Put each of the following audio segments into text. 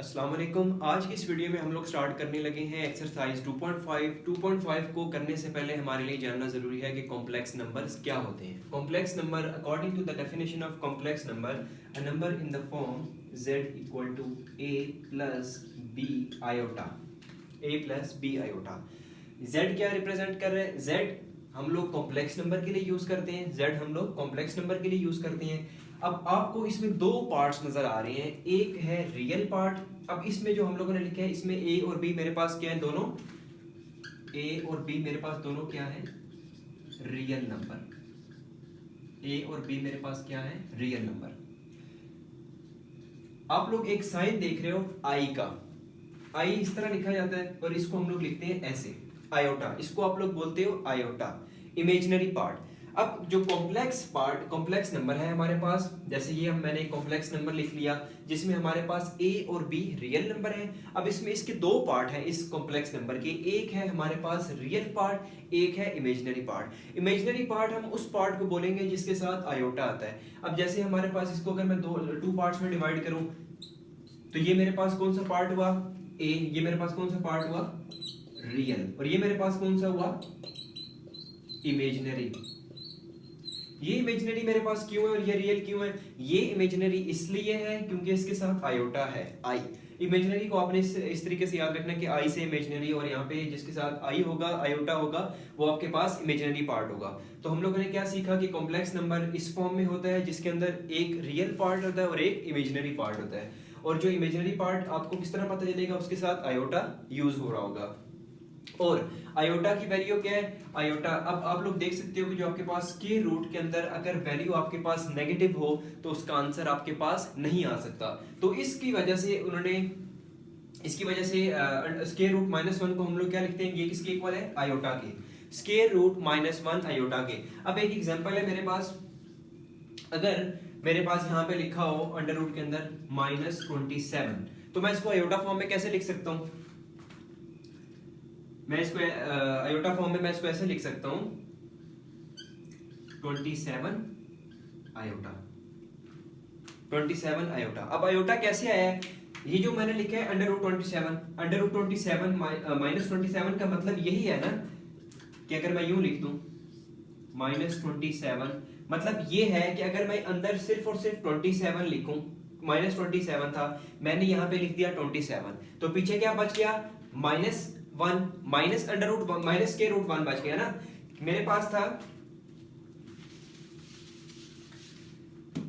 अस्सलाम वालेकुम। आज की इस वीडियो में हम लोग स्टार्ट करने लगे हैं एक्सरसाइज 2.5। 2.5 को करने से पहले हमारे लिए जानना ज़रूरी है कि कॉम्प्लेक्स नंबर्स क्या होते हैं। Complex number, according to the definition of complex number, a number in the form z equal to a plus b iota. a plus b iota. z क्या रिप्रेजेंट कर रहे हैं? z हम लोग कॉम्प्लेक्स नंबर के लिए यूज करते हैं। z हम लोग कॉम्प्लेक्स नंबर के लिए यूज करते हैं। अब आपको इसमें दो पार्ट्स नजर आ रहे हैं, एक है रियल पार्ट। अब इसमें जो हम लोगों ने लिखा है, इसमें a और b मेरे पास क्या है? दोनों a और b मेरे पास दोनों क्या है? Real number. a और b मेरे पास क्या है? Real number. आप लोग एक साइन देख रहे हो i का। i इस तरह लिखा जाता है और इसको हम लोग लिखते हैं ऐसे, आयोटा। इसको आप लोग बोलते हो आयोटा, इमेजिनरी पार्ट। अब जो कॉम्प्लेक्स पार्ट, कॉम्प्लेक्स नंबर है हमारे पास, जैसे ये मैंने एक कॉम्प्लेक्स नंबर लिख लिया जिसमें हमारे पास a और b रियल नंबर है। अब इसमें इसके दो पार्ट हैं इस कॉम्प्लेक्स नंबर के, एक है हमारे पास रियल पार्ट, एक है इमेजिनरी पार्ट। इमेजिनरी पार्ट हम उस पार्ट को बोलेंगे जिसके साथ आयोटा आता है। अब जैसे हमारे पास इसको अगर मैं टू पार्ट्स में डिवाइड करूं तो ये मेरे पास कौन सा पार्ट हुआ? a। ये मेरे पास कौन सा पार्ट हुआ? रियल। और ये मेरे पास कौन सा हुआ? इमेजिनरी। ये इमेजिनरी मेरे पास क्यों है और ये रियल क्यों है? ये इमेजिनरी इसलिए है क्योंकि इसके साथ आयोटा है, आई। इमेजिनरी को आपने इस तरीके से याद रखना कि आई से इमेजिनरी, और यहाँ पे जिसके साथ आई होगा, आयोटा होगा, वो आपके पास इमेजिनरी पार्ट होगा। तो हम लोगों ने क्या सीखा कि कॉम्प्लेक्स नंबर इस फॉर्म में होता है जिसके अंदर एक रियल पार्ट होता है और एक इमेजिनरी पार्ट होता है। और जो इमेजिनरी पार्ट आपको किस तरह पता चलेगा? उसके साथ आयोटा यूज हो रहा होगा। और आयोटा की वैल्यू क्या है? आयोटा, अब आप लोग देख सकते हो कि जो आपके पास स्क्वायर रूट के अंदर अगर वैल्यू आपके पास नेगेटिव हो तो उसका आंसर आपके पास नहीं आ सकता। तो इसकी वजह से उन्होंने, इसकी वजह से स्क्वायर रूट -1 को हम लोग क्या लिखते हैं? ये किसके इक्वल है? आयोटा के। स्क्वायर रूट -1 आयोटा के। अब एक एग्जांपल है मेरे पास, अगर मेरे पास यहाँ पे लिखा हो अंडर रूट के अंदर -27, तो मैं इसको आयोटा फॉर्म में कैसे लिख सकता हूँ? मैं इसको आयोटा फॉर्म में मैं इसको ऐसे लिख सकता हूं, 27 आयोटा। 27 आयोटा। अब आयोटा कैसे आया है? ये जो मैंने लिखा है अंडर रूट 27, अंडर रूट 27 -27 का मतलब यही है ना कि अगर मैं यूं लिख दूं -27, मतलब ये है कि अगर मैं अंदर सिर्फ और सिर्फ 27 लिखूं, -27 था, मैंने यहां पे लिख दिया 27, तो पीछे क्या बच गया? -1, माइनस अंडर रूट माइनस के रूट 1 बच गया ना। मेरे पास था,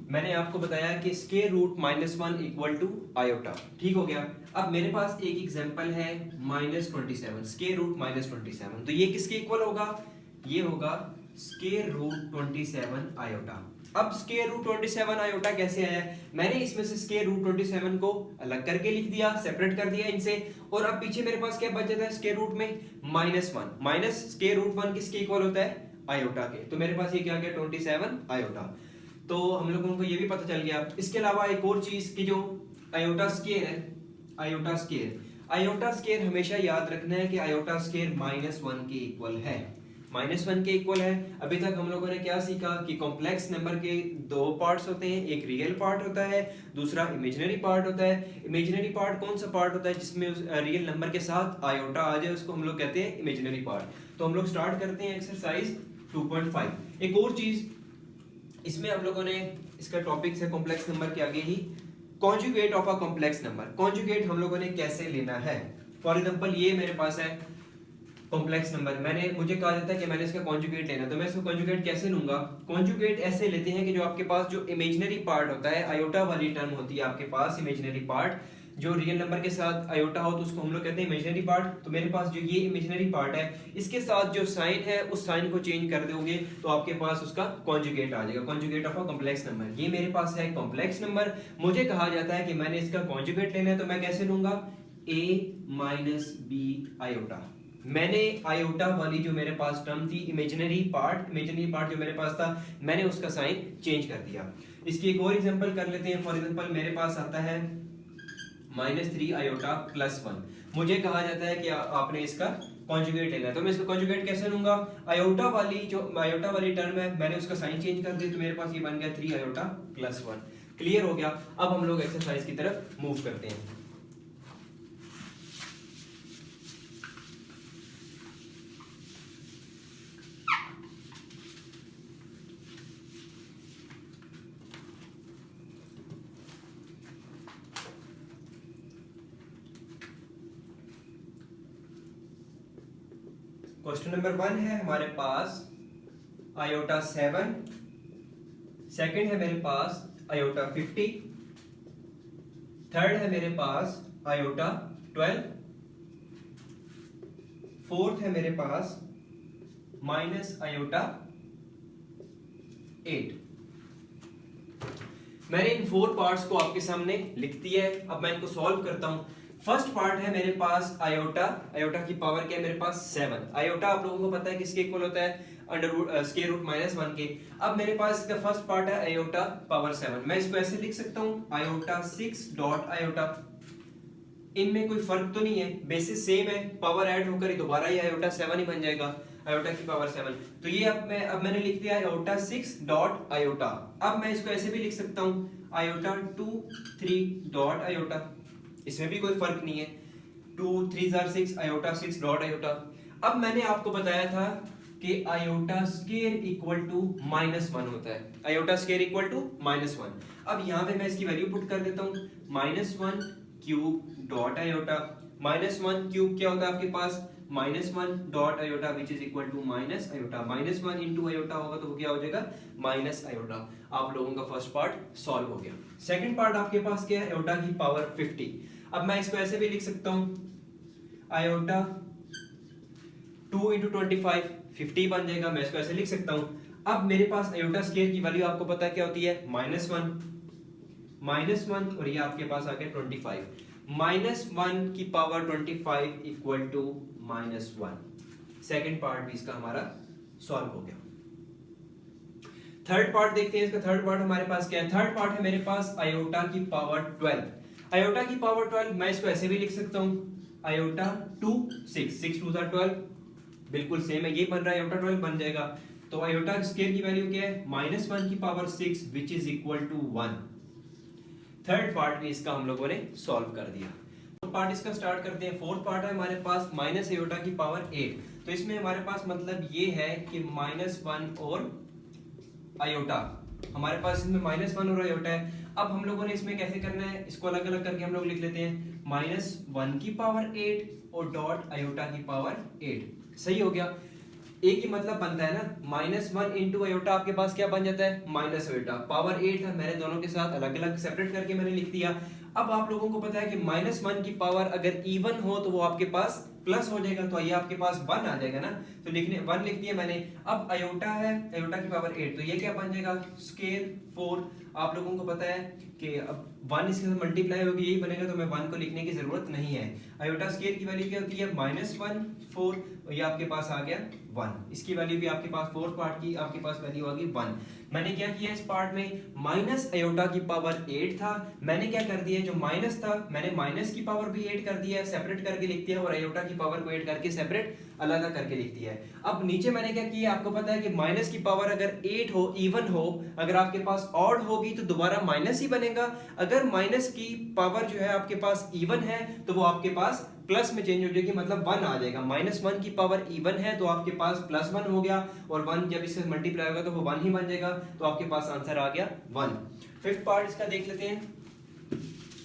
मैंने आपको बताया कि square root -1 equal to iota, ठीक हो गया। अब मेरे पास एक एग्जांपल है -27, स्क्वायर रूट -27, तो ये किसके इक्वल होगा? ये होगा स्क्वायर रूट 27 आयोटा। अब स्क्वायर रूट 27 आयोटा कैसे आया? मैंने इसमें से स्क्वायर रूट 27 को अलग करके लिख दिया, सेपरेट कर दिया इनसे, और अब पीछे मेरे पास क्या बच जाता है स्क्वायर रूट में? -1 माइनस स्क्वायर रूट 1 किसके इक्वल होता है? आयोटा के। तो मेरे पास ये क्या गया? 27 आयोटा। तो हम लोगों को ये भी पता चल गया। इसके अलावा एक और चीज की जो आयोटा स्क्वायर है, आयोटा स्क्वायर, आयोटा स्क्वायर हमेशा याद रखना है कि आयोटा स्क्वायर -1 के इक्वल है, -1 के इक्वल है। अभी तक हम लोगों ने क्या सीखा कि कॉम्प्लेक्स नंबर के दो पार्ट्स होते हैं, एक रियल पार्ट होता है, दूसरा इमेजिनरी पार्ट होता है। इमेजिनरी पार्ट कौन सा पार्ट होता है? जिसमें रियल नंबर के साथ आयोटा आ जाए उसको हम लोग कहते हैं इमेजिनरी पार्ट। तो हम लोग स्टार्ट करते हैं एक्सरसाइज 2.5। एक और चीज इसमें हम लोगों ने, इसका टॉपिक है कॉम्प्लेक्स नंबर के आगे ही, conjugate of a complex number. Conjugate हम लोगों ने कैसे लेना है? फॉर एग्जांपल ये मेरे पास है कॉम्प्लेक्स नंबर, मुझे कहा जाता है कि मैंने इसका कॉन्जुगेट लेना, तो मैं इसको कॉन्जुगेट कैसे लूंगा? कॉन्जुगेट ऐसे लेते हैं कि जो आपके पास जो इमेजिनरी पार्ट होता है, आयोटा वाली टर्म होती है आपके पास इमेजिनरी पार्ट, जो रियल नंबर के साथ आयोटा हो तो उसको हम लोग कहते हैं इमेजिनरी पार्ट। तो मेरे पास जो ये इमेजिनरी पार्ट है, इसके साथ जो साइन है उस साइन को चेंज कर दोगे तो आपके पास उसका कॉन्जुगेट आ जाएगा, conjugate of a complex number. ये मेरे पास है कॉम्प्लेक्स नंबर, मुझे कहा जाता है कि मैंने इसका कॉन्जुगेट लेना है, तो मैं कैसे लूंगा? a minus B iota. मैंने आयोटा वाली जो मेरे पास टर्म थी इमेजिनरी पार्ट जो मेरे पास था, मैंने उसका साइन चेंज कर दिया। इसकी एक और एग्जांपल कर लेते हैं। फॉर एग्जांपल मेरे पास आता है -3 आयोटा +1, मुझे कहा जाता है कि आपने इसका कॉन्जुगेट लेना है। तो मैं इसका कॉन्जुगेट कैसे लूंगा, आयोटा वाली टर्म है, मैंने उसका साइन चेंज कर दिया, तो मेरे पास ये बन गया 3 आयोटा प्लस 1। क्लियर हो गया। अब हम लोग एक्सरसाइज की तरफ मूव करते हैं। क्वेश्चन नंबर 1 है हमारे पास आयोटा 7, सेकंड है मेरे पास आयोटा 50, थर्ड है मेरे पास आयोटा 12, फोर्थ है मेरे पास माइनस आयोटा 8। मैंने इन 4 पार्ट्स को आपके सामने लिख दिया है। अब मैं इनको सॉल्व करता हूं। फर्स्ट पार्ट है मेरे पास आयोटा, आयोटा की पावर क्या है मेरे पास 7। आयोटा आप लोगों को पता है किसके इक्वल होता है, अंडर स्क्वायर रूट -1 के। अब मेरे पास इसका फर्स्ट पार्ट है आयोटा पावर 7, मैं इसको ऐसे लिख सकता हूं आयोटा 6 डॉट आयोटा। इनमें कोई फर्क तो नहीं है, बेसिस सेम है, पावर ऐड होकर ही दोबारा ये आयोटा 7 ही बन जाएगा, आयोटा की पावर 7। तो ये अब मैंने लिख दिया आयोटा 6 डॉट आयोटा। अब मैं इसको ऐसे भी लिख सकता हूं आयोटा 2 3 डॉट आयोटा, इसमें भी कोई फर्क नहीं है, 2 3 6 आयोटा 6 डॉट आयोटा। अब मैंने आपको बताया था कि आयोटा स्क्वायर इक्वल टू -1 होता है, आयोटा स्क्वायर इक्वल टू -1। अब यहाँ पे मैं इसकी वैल्यू पुट कर देता हूँ, -1 क्यूब डॉट आयोटा। -1 क्यूब क्या होता है आपके पास, -1 dot iota which is equal to minus iota. -1 into iota होगा तो वो क्या हो जाएगा, माइनस आयोटा। आप लोगों का फर्स्ट पार्ट सॉल्व हो गया। सेकंड पार्ट आपके पास क्या है, आयोटा की पावर 50। अब मैं इसको ऐसे भी लिख सकता हूं आयोटा 2 इंटू 25 50 बन जाएगा, मैं इसको ऐसे लिख सकता हूं। अब मेरे पास आयोटा स्क्वायर की वैल्यू आपको पता है क्या होती है, -1 और ये आपके पास आ गया 25। -1 की power 25 equal to -1। Second part भी इसका हमारा सॉल्व हो गया। थर्ड पार्ट देखते हैं, इसका थर्ड पार्ट हमारे पास क्या है। थर्ड पार्ट है मेरे पास आयोटा की पावर 12। आयोटा की पावर 12 मैं इसको ऐसे भी लिख सकता हूं आयोटा 2 6 2 12, बिल्कुल सेम है, ये बन रहा है आयोटा 12 बन जाएगा। तो आयोटा स्क्वायर की वैल्यू क्या है, -1 की power 6 which is equal to 1। Third part भी इसका हम लोगों ने सॉल्व कर दिया। फोर्थ पार्ट इसका स्टार्ट करते हैं। फोर्थ पार्ट है हमारे पास माइनस आयोटा की पावर 8। तो इसमें हमारे पास मतलब ये है कि -1 और आयोटा, हमारे पास इसमें -1 और आयोटा है। अब हम लोगों ने इसमें कैसे करना है, इसको अलग अलग करके हम लोग लिख लेते हैं, -1 की पावर 8 और डॉट आयोटा की पावर 8। सही हो गया, एक ही मतलब बनता है ना। -1 इंटू आयोटा आपके पास क्या बन जाता है, माइनस आयोटा। पावर 8 है, मैंने दोनों के साथ अलग अलग सेपरेट करके मैंने लिख दिया। अब आप लोगों को पता है कि -1 की पावर अगर इवन हो तो वो आपके पास प्लस हो जाएगा, तो ये आपके पास 1 आ जाएगा ना, तो लिखने 1 लिख दिया मैंने। अब आयोटा है, आयोटा की पावर 8, तो ये क्या बन जाएगा, स्क्वायर 4। आप लोगों को पता है कि अब 1 इसके साथ मल्टीप्लाई होगी, यही बनेगा, तो मैं 1 को लिखने की जरूरत नहीं है। आयोटा स्क्वायर की वैल्यू क्या होती है, -1 4, और ये आपके पास आ गया 1। इसकी वैल्यू भी आपके पास फोर्थ पार्ट की आपके पास वैल्यू आ गई 1। मैंने क्या किया इस पार्ट में, माइनस आयोटा की पावर 8 था, मैंने क्या कर दिया, जो माइनस था मैंने माइनस की पावर भी 8 कर दिया, सेपरेट करके लिख दिया, और आयोटा की पावर को 8 करके सेपरेट अलग करके लिख दिया है। अब नीचे मैंने क्या किया, आपको पता है कि माइनस की पावर अगर 8 हो, इवन हो, अगर आपके पास ऑड होगी तो दोबारा माइनस ही बनेगा। अगर माइनस की पावर जो है आपके पास इवन है तो वो आपके पास प्लस में चेंज हो जाएगी, मतलब 1 आ जाएगा। -1 की पावर इवन है तो आपके पास +1 हो गया, और 1 जब इससे मल्टीप्लाई होगा तो वो 1 ही बन जाएगा, तो आपके पास आंसर आ गया 1। फिफ्थ पार्ट इसका देख लेते हैं,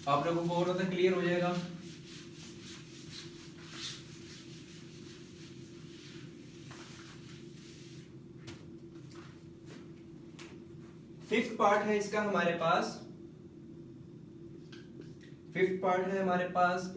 आप लोगों को और ज्यादा क्लियर हो जाएगा। फिफ्थ पार्ट है इसका हमारे पास, फिफ्थ पार्ट है हमारे पास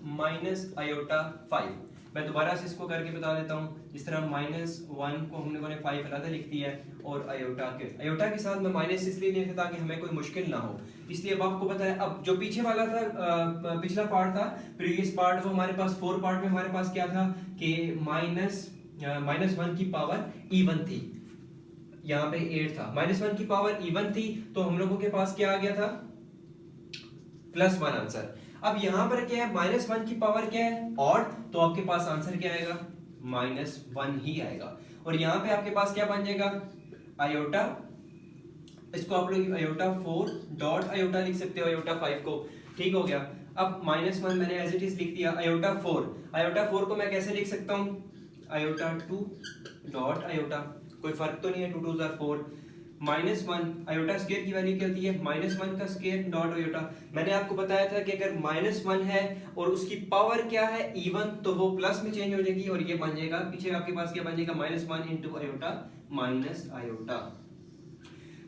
-आयोटा5। मैं दोबारा से इसको करके बता देता हूं, जिस तरह -1 को हम लोगों ने 5 अलग लिख दिया है, और आयोटा के साथ मैं माइनस इसलिए नहीं लिखता ताकि हमें कोई मुश्किल ना हो, इसलिए अब आपको पता है। अब जो पीछे वाला था, पिछला पार्ट था, प्रीवियस पार्ट, वो हमारे पास 4 पार्ट में हमारे पास क्या था कि -1 की पावर इवन थी, यहाँ पे 8 था, -1 की पावर इवन थी, तो हम लोगों के पास क्या आ गया था, +1 आंसर। अब यहां पर क्या है, -1 की पावर क्या है, ऑड, तो आपके पास आंसर क्या आएगा, -1 ही आएगा। और यहाँ पे आपके पास क्या बन जाएगा, आयोटा, इसको आप लोग आयोटा 4 डॉट आयोटा लिख सकते हो, आयोटा 5 को, ठीक हो गया। अब -1 मैंने एज इट इज लिख दिया, आयोटा 4 को मैं कैसे लिख सकता हूँ, आयोटा 2 डॉट आयोटा, कोई फर्क तो नहीं है, 2 2 4, -1 आयोटा स्क्वायर की वैल्यू क्या होती है, -1 का स्क्वायर डॉट आयोटा। मैंने आपको बताया था कि अगर -1 है और उसकी पावर क्या है, इवन, तो वो प्लस में चेंज हो जाएगी और ये बन जाएगा, पीछे आपके पास क्या बन जाएगा, -1 into iota minus iota.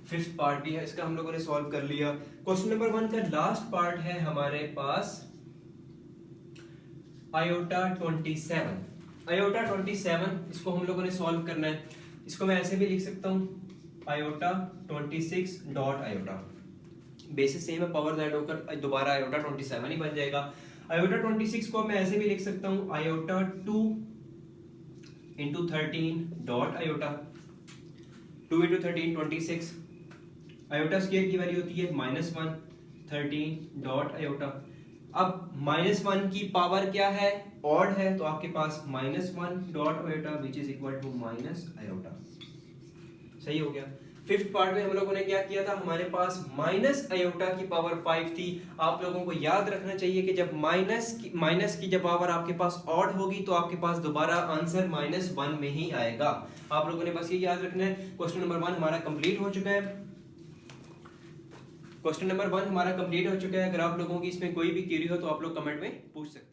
Fifth part भी है इसका, हम लोगों ने सॉल्व कर लिया। क्वेश्चन नंबर 1 का लास्ट पार्ट है हमारे पास आयोटा 27, इसको हम लोगों ने सॉल्व करना है। इसको मैं ऐसे भी लिख सकता हूँ, iota 26 dot iota, basis same है, पावर ऐड होकर दोबारा आयोटा 27 ही बन जाएगा। आयोटा 26 को मैं ऐसे भी लिख सकता हूँ, iota 2 into 13 dot iota, 2 into 13 26, iota square की वैल्यू होती है -1, 13 डॉट आयोटा। अब -1 की पावर क्या है, ऑड है, तो आपके पास -1 dot iota which is equal to minus iota. सही हो गया। फिफ्थ पार्ट में हम लोगों ने क्या किया था, हमारे पास माइनस आयोटा की पावर 5 थी। आप लोगों को याद रखना चाहिए कि जब माइनस की जब पावर आपके पास ऑड होगी तो आपके पास दोबारा आंसर -1 में ही आएगा। आप लोगों ने बस ये याद रखना है। क्वेश्चन नंबर 1 हमारा कंप्लीट हो चुका है। क्वेश्चन नंबर 1 हमारा कंप्लीट हो चुका है। अगर आप लोगों की इसमें कोई भी क्वेरी हो तो आप लोग कमेंट में पूछ सकते हैं।